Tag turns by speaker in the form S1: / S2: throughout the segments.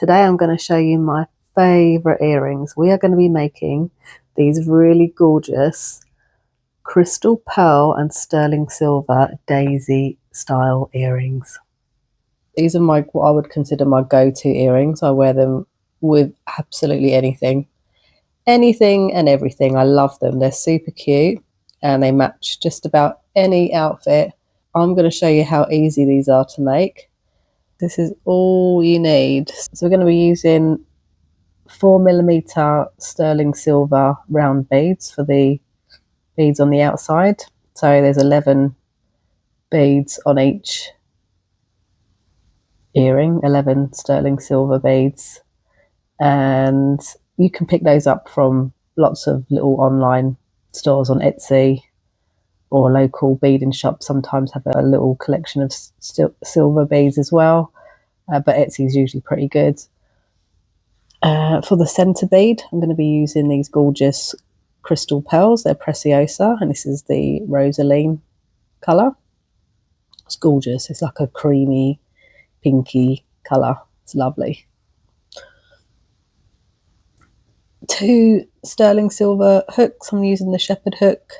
S1: Today I'm going to show you my favourite earrings. We are going to be making these really gorgeous crystal pearl and sterling silver daisy style earrings. These are what I would consider my go-to earrings. I wear them with absolutely anything and everything. I love them. They're super cute and they match just about any outfit. I'm going to show you how easy these are to make. This is all you need. So we're going to be using 4mm sterling silver round beads for the beads on the outside. So there's 11 beads on each earring, 11 sterling silver beads, and you can pick those up from lots of little online stores on Etsy, or local beading shops sometimes have a little collection of silver beads as well, but Etsy is usually pretty good. For the centre bead, I'm going to be using these gorgeous crystal pearls. They're Preciosa, and this is the Rosaline colour. It's gorgeous. It's like a creamy, pinky colour. It's lovely. 2 sterling silver hooks. I'm using the shepherd hook.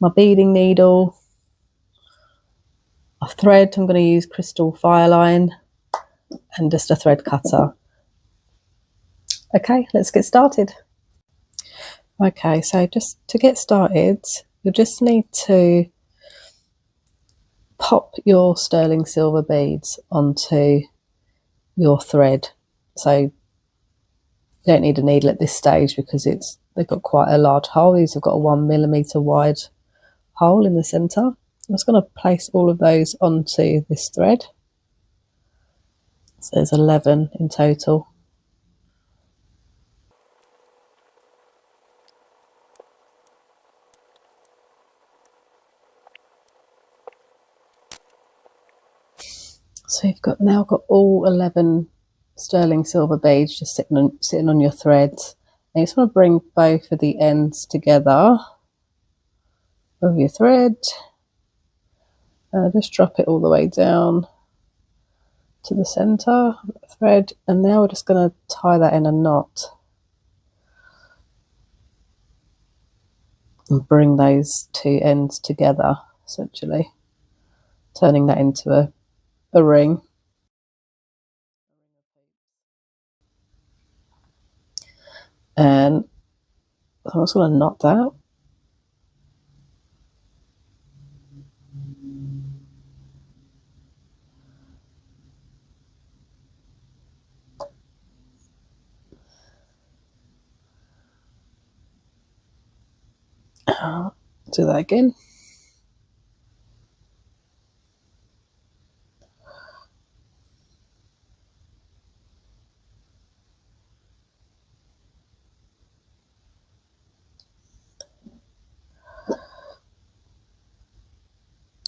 S1: My beading needle. A thread. I'm going to use crystal fireline, and just a thread cutter. Okay, let's get started. Okay, so just to get started, you'll just need to pop your sterling silver beads onto your thread. So you don't need a needle at this stage because they've got quite a large hole. These have got a 1mm wide hole in the centre. I'm just going to place all of those onto this thread. So there's 11 in total. So you've now got all 11 sterling silver beads just sitting on your thread. And you just want to bring both of the ends together of your thread. Just drop it all the way down to the centre of the thread, and now we're just going to tie that in a knot and bring those 2 ends together, essentially turning that into a ring. And I'm just going to knot that. Do that again.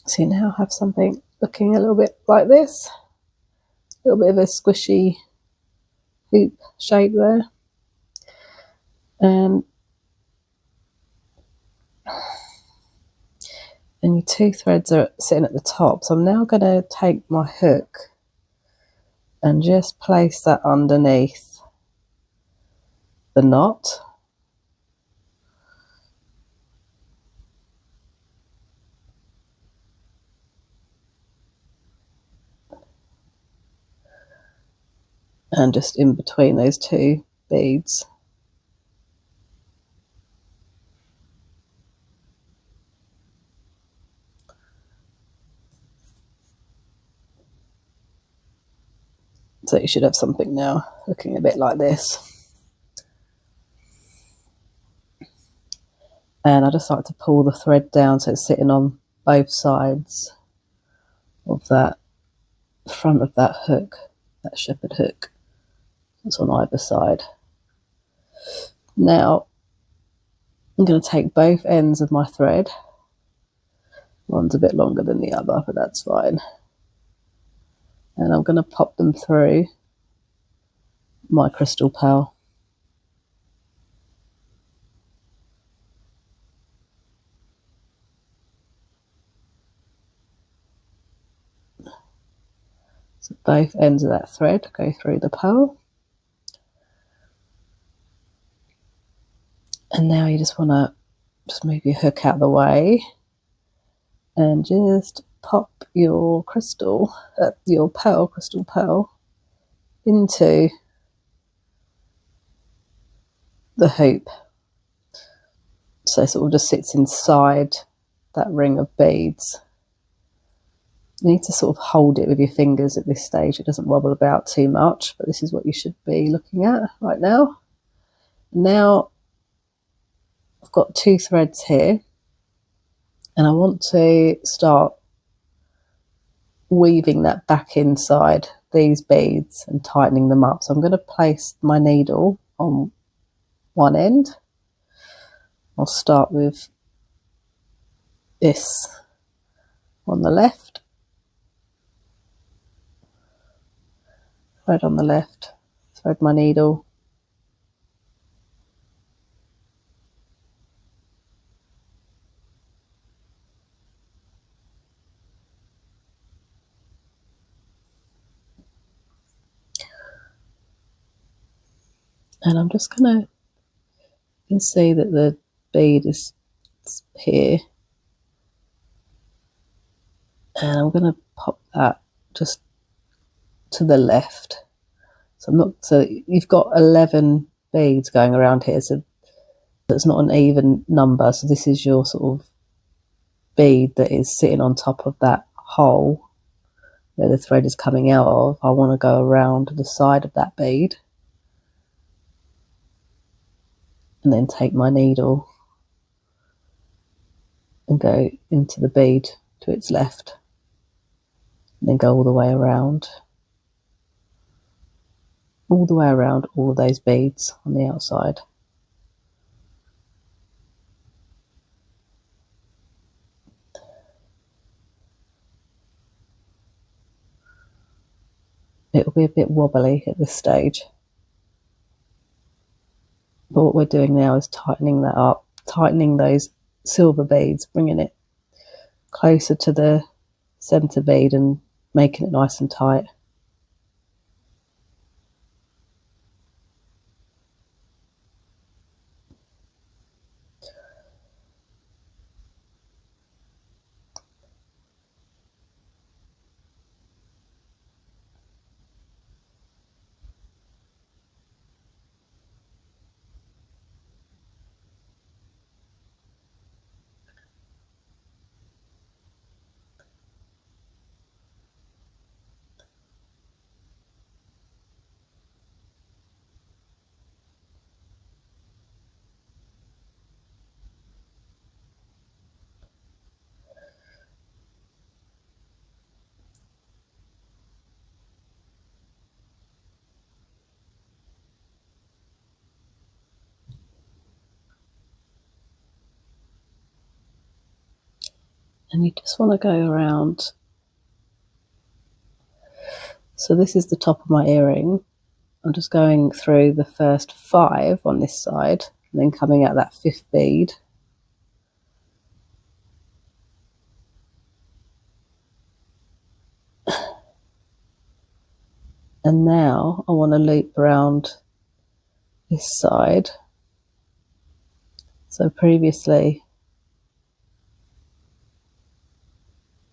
S1: So you now have something looking a little bit like this, a little bit of a squishy hoop shape there. And your 2 threads are sitting at the top. So I'm now going to take my hook and just place that underneath the knot. And just in between those 2 beads. So you should have something now looking a bit like this. And I just like to pull the thread down so it's sitting on both sides of that front of that hook, that shepherd hook. It's on either side. Now I'm going to take both ends of my thread. One's a bit longer than the other, but that's fine. And I'm going to pop them through my crystal pearl. So both ends of that thread go through the pearl. And now you just want to just move your hook out of the way and just pop your crystal, your pearl, crystal pearl, into the hoop. So it sort of just sits inside that ring of beads. You need to sort of hold it with your fingers at this stage. It doesn't wobble about too much, but this is what you should be looking at right now. Now I've got 2 threads here, and I want to start weaving that back inside these beads and tightening them up. So I'm going to place my needle on one end. I'll start with this on the left, thread on the left, thread my needle, and I'm just going to, you can see that the bead is here, and I'm going to pop that just to the left. So you've got 11 beads going around here, so it's not an even number. So this is your sort of bead that is sitting on top of that hole where the thread is coming out of. I want to go around the side of that bead and then take my needle and go into the bead to its left, and then go all the way around all of those beads on the outside. It'll be a bit wobbly at this stage, but what we're doing now is tightening that up, tightening those silver beads, bringing it closer to the center bead and making it nice and tight. And you just want to go around. So this is the top of my earring. I'm just going through the first 5 on this side and then coming out that 5th bead. And now I want to loop around this side. So previously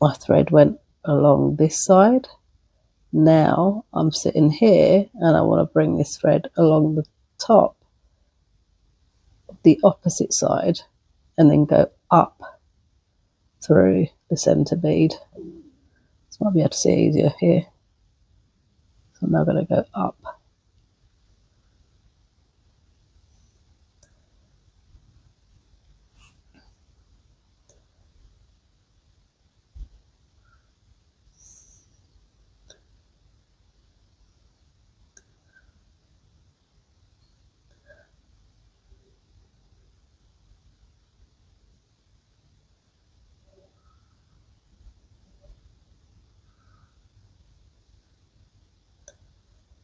S1: my thread went along this side. Now I'm sitting here and I want to bring this thread along the top of the opposite side and then go up through the center bead. So I might be able to see it easier here. So I'm now going to go up.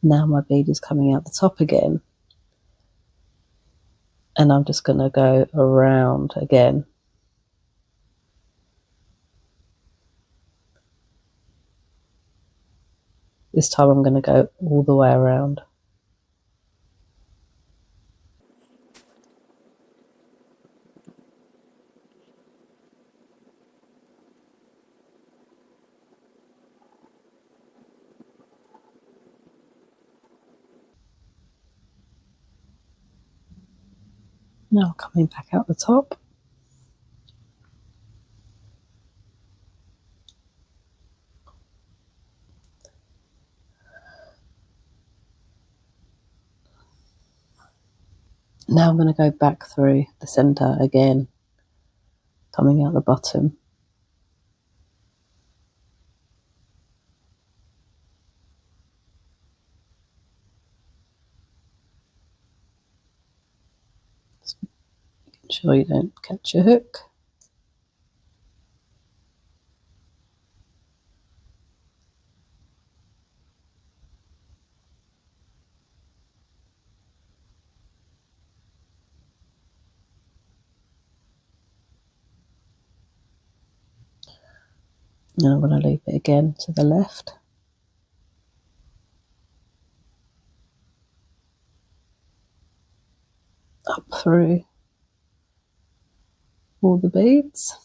S1: Now my bead is coming out the top again, and I'm just going to go around again. This time I'm going to go all the way around. Now coming back out the top. Now I'm going to go back through the centre again, coming out the bottom. Just making sure you don't catch your hook. Now I'm going to loop it again to the left. Up through all the beads.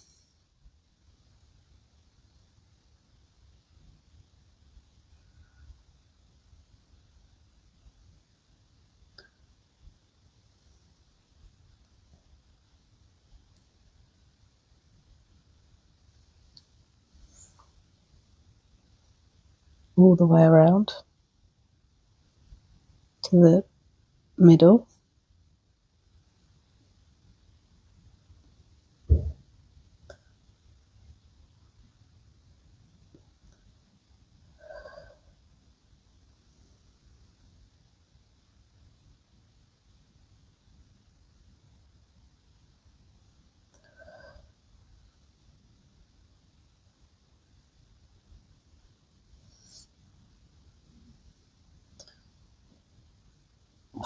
S1: All the way around to the middle.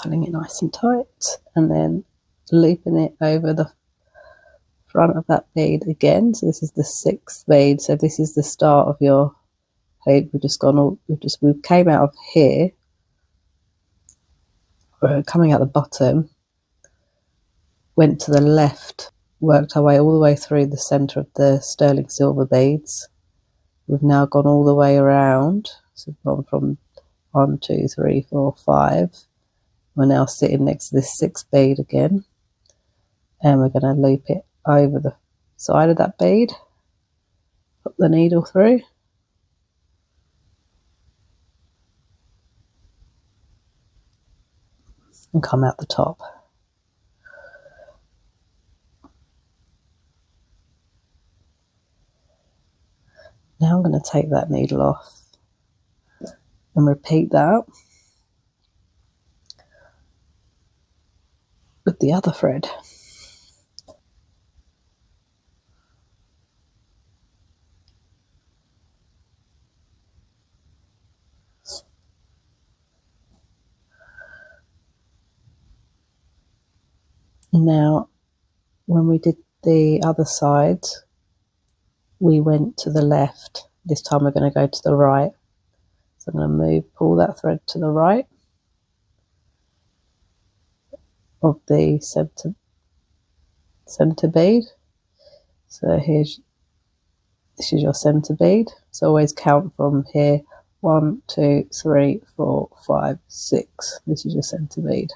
S1: Pulling it nice and tight, and then looping it over the front of that bead again. So this is the 6th bead. So this is the start of your hoop. We came out of here. We're coming out the bottom. Went to the left. Worked our way all the way through the centre of the sterling silver beads. We've now gone all the way around. So we've gone from 1, 2, 3, 4, 5. We're now sitting next to this 6th bead again, and we're going to loop it over the side of that bead, put the needle through, and come out the top. Now I'm going to take that needle off and repeat that with the other thread. Now, when we did the other side, we went to the left. This time we're going to go to the right. So I'm going to pull that thread to the right of the center bead. So this is your center bead. So always count from here. 1, 2, 3, 4, 5, 6. This is your center bead.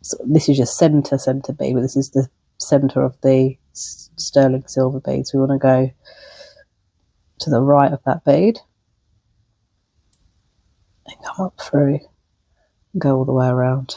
S1: So this is your center bead, but this is the center of the sterling silver bead. So we want to go to the right of that bead and come up through and go all the way around.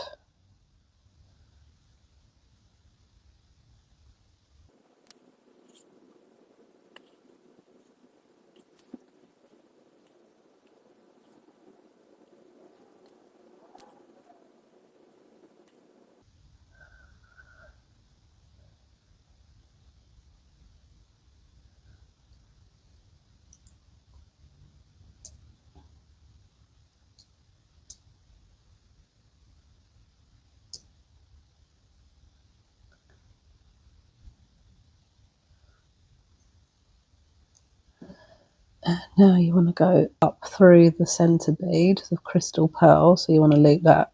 S1: And now you want to go up through the centre bead, the crystal pearl, so you want to loop that.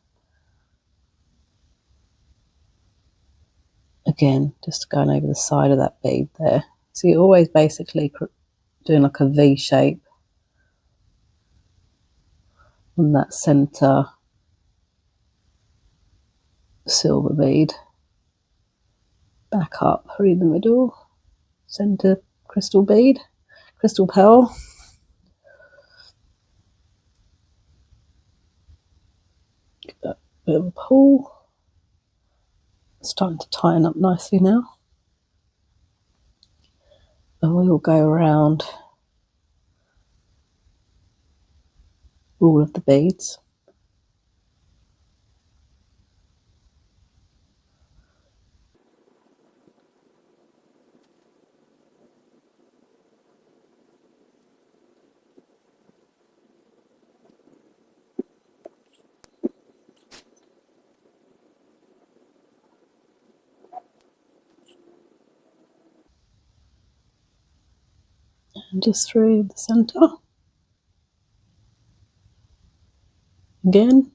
S1: Again, just going over the side of that bead there. So you're always basically doing like a V shape on that centre silver bead. Back up through the middle, centre crystal bead, crystal pearl. Give that a bit of a pull. It's starting to tighten up nicely now. And we will go around all of the beads. And just through the centre. Again.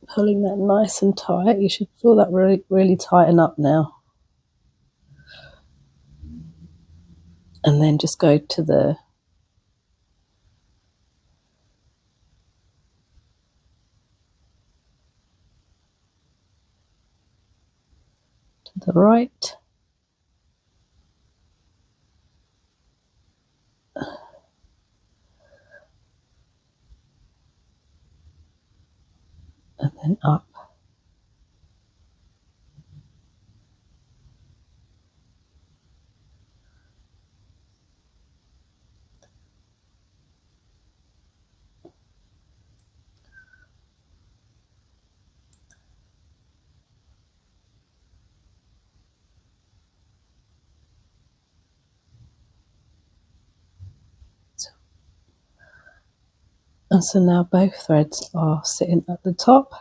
S1: Pulling that nice and tight. You should feel that really tighten up now. And then just go to the right. And then up. And so now both threads are sitting at the top.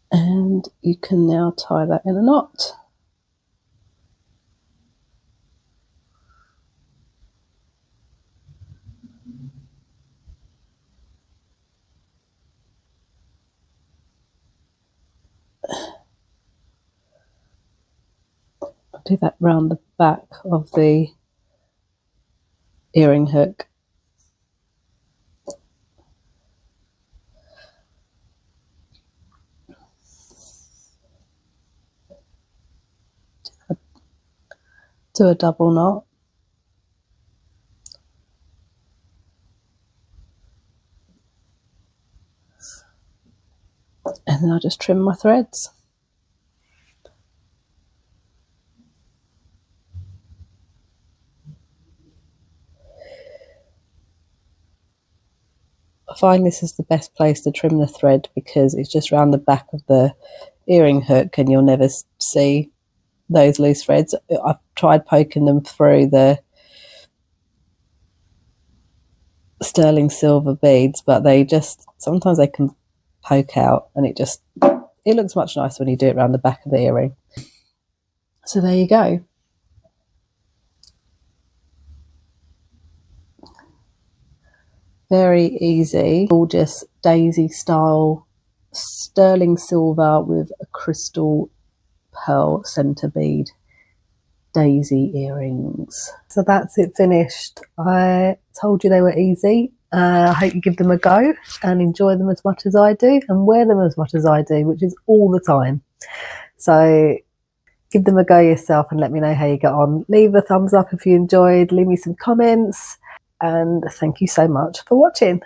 S1: And you can now tie that in a knot. I'll do that round the back of the earring hook. Do a double knot. And then I'll just trim my threads. I find this is the best place to trim the thread because it's just around the back of the earring hook and you'll never see those loose threads. I've tried poking them through the sterling silver beads, but sometimes they can poke out, and it looks much nicer when you do it around the back of the earring. So there you go. Very easy, gorgeous daisy style sterling silver with a crystal pearl centre bead daisy earrings. So that's it finished. I told you they were easy. I hope you give them a go and enjoy them as much as I do and wear them as much as I do, which is all the time. So give them a go yourself and let me know how you get on. Leave a thumbs up if you enjoyed, leave me some comments, and thank you so much for watching.